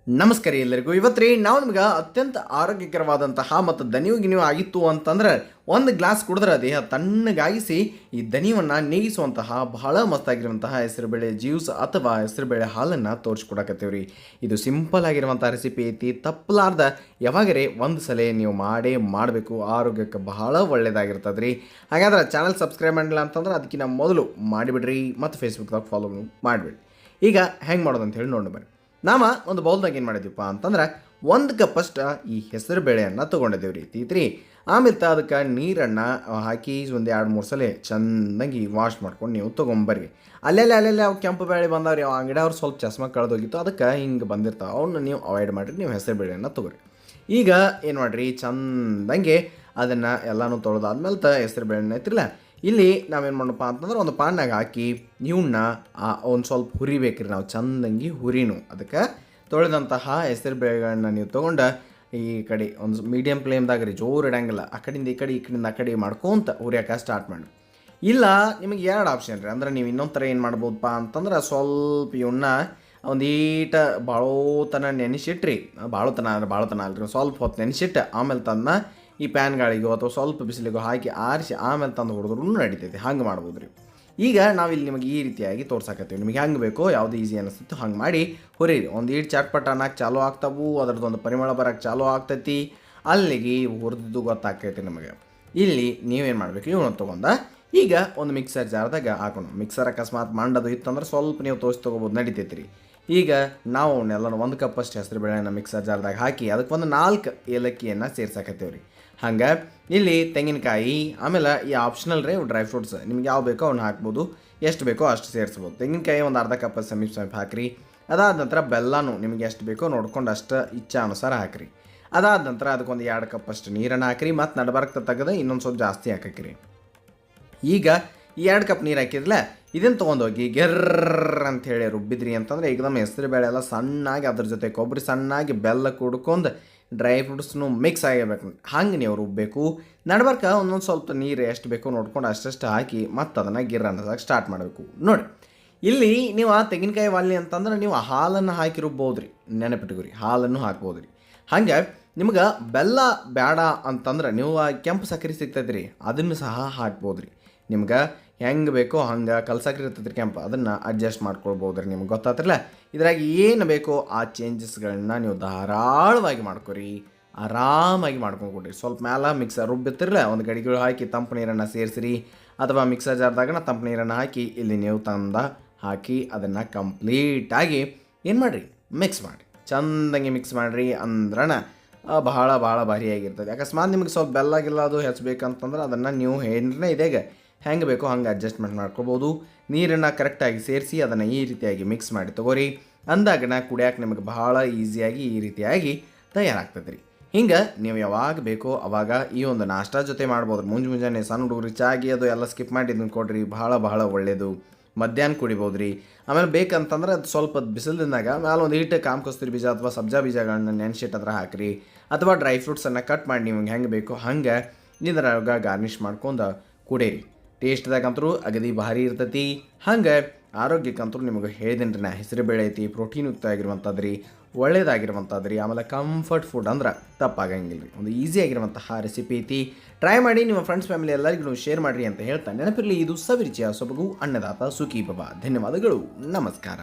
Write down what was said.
ನಮಸ್ಕಾರ ಎಲ್ಲರಿಗೂ. ಇವತ್ತು ರೀ ನಾವು ನಿಮ್ಗೆ ಅತ್ಯಂತ ಆರೋಗ್ಯಕರವಾದಂತಹ ಮತ್ತು ದಣಿವು ಆಗಿತ್ತು ಅಂತಂದ್ರೆ ಒಂದು ಗ್ಲಾಸ್ ಕುಡಿದ್ರೆ ದೇಹ ತಣ್ಣಗಾಗಿಸಿ ಈ ದಣಿವನ್ನು ನೀಗಿಸುವಂತಹ ಬಹಳ ಮಸ್ತಾಗಿರುವಂತಹ ಹೆಸರುಬೇಳೆ ಜ್ಯೂಸ್ ಅಥವಾ ಹೆಸರುಬೇಳೆ ಹಾಲನ್ನು ತೋರಿಸ್ಕೊಡಕತ್ತೀವ್ರಿ. ಇದು ಸಿಂಪಲ್ ಆಗಿರುವಂಥ ರೆಸಿಪಿ ಐತಿ. ತಪ್ಪಲಾರ್ದ ಯಾವಾಗರೇ ಒಂದು ಸಲ ನೀವು ಮಾಡಬೇಕು. ಆರೋಗ್ಯಕ್ಕೆ ಬಹಳ ಒಳ್ಳೆಯದಾಗಿರ್ತದೆ ರೀ. ಹಾಗಾದ್ರೆ ಚಾನಲ್ ಸಬ್ಸ್ಕ್ರೈಬ್ ಮಾಡಿಲ್ಲ ಅಂತಂದ್ರೆ ಅದಕ್ಕಿಂತ ಮೊದಲು ಮಾಡಿಬಿಡ್ರಿ ಮತ್ತು ಫೇಸ್ಬುಕ್ದಾಗ ಫಾಲೋ ಮಾಡಿಬಿಡಿ. ಈಗ ಹೆಂಗೆ ಮಾಡೋದು ಅಂತ ಹೇಳಿ ನೋಡಿ ಬರ್ರಿ. ನಾವು ಒಂದು ಬೌಲ್ದಾಗ ಏನು ಮಾಡಿದ್ದೀವಪ್ಪ ಅಂತಂದ್ರೆ 1 ಕಪ್ಪಷ್ಟು ಈ ಹೆಸರು ಬೇಳೆಯನ್ನು ತೊಗೊಂಡಿದ್ದೀವಿ ರೀ. ಆಮೇಲೆ ಅದಕ್ಕೆ ನೀರನ್ನು ಹಾಕಿ ಒಂದು 2-3 ಸಲ ಚೆನ್ನಾಗಿ ವಾಶ್ ಮಾಡ್ಕೊಂಡು ನೀವು ತೊಗೊಂಬರ್ರಿ. ಅಲ್ಲೆಲ್ಲ ಅವು ಕೆಂಪು ಬೇಳೆ ಬಂದವ್ರಿ, ಅವು ಅಂಗಡಿ ಅವ್ರು ಸ್ವಲ್ಪ ಚಸ್ಮ ಕಳೆದೋಗಿತ್ತು, ಅದಕ್ಕೆ ಹಿಂಗೆ ಬಂದಿರ್ತಾವೆ, ಅವನ್ನ ನೀವು ಅವಾಯ್ಡ್ ಮಾಡಿರಿ. ನೀವು ಹೆಸರು ಬೇಳೆಯನ್ನು ತೊಗೊರಿ. ಈಗ ಏನು ಮಾಡಿರಿ, ಚಂದಂಗೆ ಅದನ್ನು ಎಲ್ಲನೂ ತೊಳೆದಾದ್ಮೇಲೆ ಹೆಸರು ಬೇಳೆನ ಐತಿರಲ್ಲ, ಇಲ್ಲಿ ನಾವೇನು ಮಾಡಪ್ಪ ಅಂತಂದ್ರೆ ಒಂದು ಪಾನ್ನಾಗ ಹಾಕಿ ಇವನ್ನ ಒಂದು ಸ್ವಲ್ಪ ಹುರಿಬೇಕ್ರಿ. ನಾವು ಚಂದಂಗಿ ಹುರಿನು ಅದಕ್ಕೆ ತೊಳೆದಂತಹ ಹೆಸರು ಬೇಳೆಗಳನ್ನ ನೀವು ತೊಗೊಂಡು ಈ ಕಡೆ ಒಂದು ಮೀಡಿಯಮ್ ಫ್ಲೇಮ್ದಾಗ ರೀ, ಜೋರು ಇಡಂಗಿಲ್ಲ. ಆ ಕಡೆಯಿಂದ ಈ ಕಡೆಯಿಂದ ಆ ಕಡೆ ಮಾಡ್ಕೊಂತ ಹುರಿಯೋಕೆ ಸ್ಟಾರ್ಟ್ ಮಾಡಿ. ಇಲ್ಲ ನಿಮಗೆ 2 ಆಪ್ಷನ್ ರೀ. ಅಂದ್ರೆ ನೀವು ಇನ್ನೊಂದು ಥರ ಏನು ಮಾಡ್ಬೋದಪ್ಪ ಅಂತಂದ್ರೆ ಸ್ವಲ್ಪ ಇವನ್ನ ಒಂದೀಟ ಭಾಳೋತನ ನೆನೆಸಿಟ್ರಿ. ಭಾಳತನ ಅಲ್ರಿ, ಸ್ವಲ್ಪ ಹೊತ್ತು ನೆನೆಸಿಟ್ಟು ಆಮೇಲೆ ತನ್ನ ಈ ಪ್ಯಾನ್ಗಳಿಗೋ ಅಥವಾ ಸ್ವಲ್ಪ ಬಿಸಿಲಿಗೋ ಹಾಕಿ ಆರಿಸಿ ಆಮೇಲೆ ತಂದು ಹೊಡೆದ್ರೂ ನಡೀತೈತಿ. ಹಂಗೆ ಮಾಡ್ಬೋದು ರೀ. ಈಗ ನಾವಿಲ್ಲಿ ನಿಮಗೆ ಈ ರೀತಿಯಾಗಿ ತೋರ್ಸಾಕತ್ತೀವಿ. ನಿಮಗೆ ಹೆಂಗೆ ಬೇಕೋ, ಯಾವುದು ಈಸಿ ಅನಿಸುತ್ತೋ ಹಂಗೆ ಮಾಡಿ ಹುರಿರಿ. ಒಂದು ಈಟ್ ಚಟ್ಪಟ ಅನ್ನಕ್ಕೆ ಚಾಲೂ ಆಗ್ತಾವು, ಅದರದ್ದೊಂದು ಪರಿಮಳ ಬರೋಕ್ಕೆ ಚಾಲೂ ಆಗ್ತೈತಿ. ಅಲ್ಲಿಗೆ ಹುರಿದಿದ್ದು ಗೊತ್ತಾಗ್ತೈತಿ ನಮಗೆ. ಇಲ್ಲಿ ನೀವೇನು ಮಾಡಬೇಕು, ಇವನು ತೊಗೊಂಡ ಈಗ ಒಂದು ಮಿಕ್ಸರ್ ಜಾರ್ದಾಗ ಹಾಕೋಣ. ಮಿಕ್ಸರ್ ಅಕಸ್ಮಾತ್ ಮಂಡದು ಇತ್ತಂದ್ರೆ ಸ್ವಲ್ಪ ನೀವು ತೊಗೋಬೋದು, ನಡಿತೈತಿ ರೀ. ಈಗ ನಾವು ಅವನ್ನೆಲ್ಲ 1 ಕಪ್ಪಷ್ಟು ಹೆಸರು ಬೇಳೆನ ಮಿಕ್ಸರ್ ಜಾರ್ದಾಗ ಹಾಕಿ ಅದಕ್ಕೆ ಒಂದು 4 ಏಲಕ್ಕಿಯನ್ನು ಸೇರ್ಸಾಕತ್ತೀವಿ ರೀ. ಹಂಗೆ ಇಲ್ಲಿ ತೆಂಗಿನಕಾಯಿ, ಆಮೇಲೆ ಈ ಆಪ್ಷನಲ್ ರೀ ಡ್ರೈ ಫ್ರೂಟ್ಸ್, ನಿಮ್ಗೆ ಯಾವ ಬೇಕೋ ಅವ್ನು ಹಾಕ್ಬೋದು, ಎಷ್ಟು ಬೇಕೋ ಅಷ್ಟು ಸೇರಿಸ್ಬೋದು. ತೆಂಗಿನಕಾಯಿ ಒಂದು ಅರ್ಧ ಕಪ್ ಸಮೀಪ ಹಾಕಿರಿ. ಅದಾದ ನಂತರ ಬೆಲ್ಲನೂ ನಿಮಗೆ ಎಷ್ಟು ಬೇಕೋ ನೋಡ್ಕೊಂಡು ಅಷ್ಟು ಇಚ್ಛಾನುಸಾರ ಹಾಕಿರಿ. ಅದಾದ ನಂತರ ಅದಕ್ಕೊಂದು 2 ಕಪ್ಪಷ್ಟು ನೀರನ್ನು ಹಾಕಿರಿ. ಮತ್ತು ನಡಬರ್ಕ ತೆಗೆದು ಇನ್ನೊಂದು ಸ್ವಲ್ಪ ಜಾಸ್ತಿ ಹಾಕಿರಿ. ಈಗ ಈ 2 ಕಪ್ ನೀರು ಹಾಕಿದ್ರಲ್ಲ, ಇದನ್ನು ತೊಗೊಂಡೋಗಿ ಗೆರ್ರ ಅಂಥೇಳಿ ರುಬ್ಬಿದ್ರಿ ಅಂತಂದರೆ ಏಕದಮ್ ಹೆಸರು ಬೇಳೆ ಎಲ್ಲ ಸಣ್ಣಾಗಿ, ಅದ್ರ ಜೊತೆ ಕೊಬ್ಬರಿ ಸಣ್ಣಾಗಿ, ಬೆಲ್ಲ ಕುಡ್ಕೊಂಡು ಡ್ರೈ ಫ್ರೂಟ್ಸ್ನು ಮಿಕ್ಸ್ ಆಗಿರ್ಬೇಕು. ಹಂಗೆ ನೀವು ರುಬ್ಬಬೇಕು. ನಡ್ಬರ್ಕ ಒಂದೊಂದು ಸ್ವಲ್ಪ ನೀರು ಎಷ್ಟು ಬೇಕೋ ನೋಡ್ಕೊಂಡು ಅಷ್ಟಷ್ಟು ಹಾಕಿ ಮತ್ತು ಅದನ್ನು ಗಿರ್ರ ಅನ್ನೋದಾಗ ಸ್ಟಾರ್ಟ್ ಮಾಡಬೇಕು. ನೋಡಿ ಇಲ್ಲಿ ನೀವು ಆ ತೆಂಗಿನಕಾಯಿ ವಾಲಿ ಅಂತಂದ್ರೆ ನೀವು ಹಾಲನ್ನು ಹಾಕಿ ರುಬ್ಬೋದು ರೀ, ನೆನಪಿಟ್ಕೊರಿ. ಹಾಲನ್ನು ಹಾಕ್ಬೋದು ರೀ. ಹಾಗೆ ನಿಮ್ಗೆ ಬೆಲ್ಲ ಬೇಡ ಅಂತಂದ್ರೆ ನೀವು ಕೆಂಪು ಸಕ್ಕರೆ ಸಿಗ್ತೈತೆ ರೀ, ಅದನ್ನು ಸಹ ಹಾಕ್ಬೋದು ರೀ. ನಿಮ್ಗೆ ಹೆಂಗೆ ಬೇಕೋ ಹಂಗೆ ಕಲ್ಸಕ್ರೆ ಇರ್ತೈತೆ ರೀ ಕೆಂಪು, ಅದನ್ನು ಅಡ್ಜಸ್ಟ್ ಮಾಡ್ಕೊಳ್ಬೋದು ರೀ. ನಿಮ್ಗೆ ಗೊತ್ತಾತ್ರಲ್ಲ, ಇದ್ರಾಗ ಏನು ಬೇಕೋ ಆ ಚೇಂಜಸ್ಗಳನ್ನ ನೀವು ಧಾರಾಳವಾಗಿ ಮಾಡ್ಕೊರಿ, ಆರಾಮಾಗಿ ಮಾಡ್ಕೊಂಡ್ಕೊಡ್ರಿ. ಸ್ವಲ್ಪ ಮೇಲೆ ಮಿಕ್ಸರ್ ರುಬ್ಬಿರ್ತಿರಲ್ಲ, ಒಂದು ಗಡಿಗಳು ಹಾಕಿ ತಂಪು ನೀರನ್ನು ಸೇರಿಸಿರಿ, ಅಥವಾ ಮಿಕ್ಸರ್ ಜಾರ್ದಾಗನ ತಂಪು ನೀರನ್ನು ಹಾಕಿ ಇಲ್ಲಿ ನೀವು ಹಾಕಿ ಅದನ್ನು ಕಂಪ್ಲೀಟಾಗಿ ಏನು ಮಾಡಿರಿ, ಮಿಕ್ಸ್ ಮಾಡಿರಿ. ಚಂದಂಗೆ ಮಿಕ್ಸ್ ಮಾಡಿರಿ ಅಂದ್ರಣ ಬಹಳ ಭಾರಿಯಾಗಿರ್ತದೆ. ಅಕಸ್ಮಾತ್ ನಿಮ್ಗೆ ಸ್ವಲ್ಪ ಬೆಲ್ಲ ಅದು ಹೆಚ್ಚಬೇಕಂತಂದ್ರೆ ಅದನ್ನು ನೀವು ಏನ್ರೇ ಇದೆಗೆ ಹೆಂಗೆ ಬೇಕೋ ಹಂಗೆ ಅಡ್ಜಸ್ಟ್ಮೆಂಟ್ ಮಾಡ್ಕೊಬೋದು. ನೀರನ್ನು ಕರೆಕ್ಟಾಗಿ ಸೇರಿಸಿ ಅದನ್ನು ಈ ರೀತಿಯಾಗಿ ಮಿಕ್ಸ್ ಮಾಡಿ ತೊಗೋರಿ. ಅಂದಾಗನ ಕುಡಿಯೋಕೆ ನಿಮಗೆ ಬಹಳ ಈಸಿಯಾಗಿ ಈ ರೀತಿಯಾಗಿ ತಯಾರಾಗ್ತದೆ ರೀ. ಹಿಂಗೆ ನೀವು ಯಾವಾಗ ಬೇಕೋ ಅವಾಗ ಈ ಒಂದು ನಾಷ್ಟಾ ಜೊತೆ ಮಾಡ್ಬೋದು. ಮುಂಜಾನೆ ಸಣ್ಣ ಹುಡುಗರು ಚಾಗಿ ಅದು ಎಲ್ಲ ಸ್ಕಿಪ್ ಮಾಡಿ ಇದನ್ನು ಕೊಡ್ರಿ, ಬಹಳ ಒಳ್ಳೆಯದು. ಮಧ್ಯಾಹ್ನ ಕುಡಿಬೋದು ರೀ. ಆಮೇಲೆ ಬೇಕಂತಂದ್ರೆ ಅದು ಸ್ವಲ್ಪ ಬಿಸಿಲಿನಾಗ ಮೇಲೆ ಒಂದು ಹಿಟ್ಟು ಕಾಮಕಸ್ತೂರಿ ಬೀಜ ಅಥವಾ ಸಬ್ಜಾ ಬೀಜಗಳನ್ನ ನೆನೆಸಿಟ್ಟು ಅದ್ರ ಹಾಕಿರಿ, ಅಥವಾ ಡ್ರೈ ಫ್ರೂಟ್ಸನ್ನು ಕಟ್ ಮಾಡಿ ನಿಮ್ಗೆ ಹೆಂಗೆ ಬೇಕೋ ಹಂಗೆ ಇದ್ರಾಗ ಗಾರ್ನಿಷ್ ಮಾಡ್ಕೊಂಡು ಕುಡೀರಿ. ಟೇಸ್ಟ್ದಾಗಂತರೂ ಅಗದಿ ಭಾರಿ ಇರ್ತೈತಿ. ಹಂಗೆ ಆರೋಗ್ಯಕ್ಕಂತರೂ ನಿಮಗೆ ಹೇಳಿದ್ದೀನಿ ರೀ, ನಾ ಹೆಸರು ಬೇಳೆ ಐತಿ, ಪ್ರೋಟೀನ್ ಯುಕ್ತ ಆಗಿರುವಂಥದ್ದು ರೀ, ಒಳ್ಳೇದಾಗಿರುವಂಥದ್ದು ರೀ. ಆಮೇಲೆ ಕಂಫರ್ಟ್ ಫುಡ್ ಅಂದ್ರೆ ತಪ್ಪಾಗಂಗಿಲ್ಲ ರೀ. ಒಂದು ಈಸಿಯಾಗಿರುವಂತಹ ರೆಸಿಪಿ ಐತಿ. ಟ್ರೈ ಮಾಡಿ ನಿಮ್ಮ ಫ್ರೆಂಡ್ಸ್ ಫ್ಯಾಮಿಲಿ ಎಲ್ಲರಿಗೂ ಶೇರ್ ಮಾಡಿರಿ ಅಂತ ಹೇಳ್ತಾ ನೆನಪಿರಲಿ, ಇದು ಸವಿರುಚಿಯ ಸೊಬಗು ಅನ್ನದಾತ ಸುಖಿ ಬಾಬಾ. ಧನ್ಯವಾದಗಳು, ನಮಸ್ಕಾರ.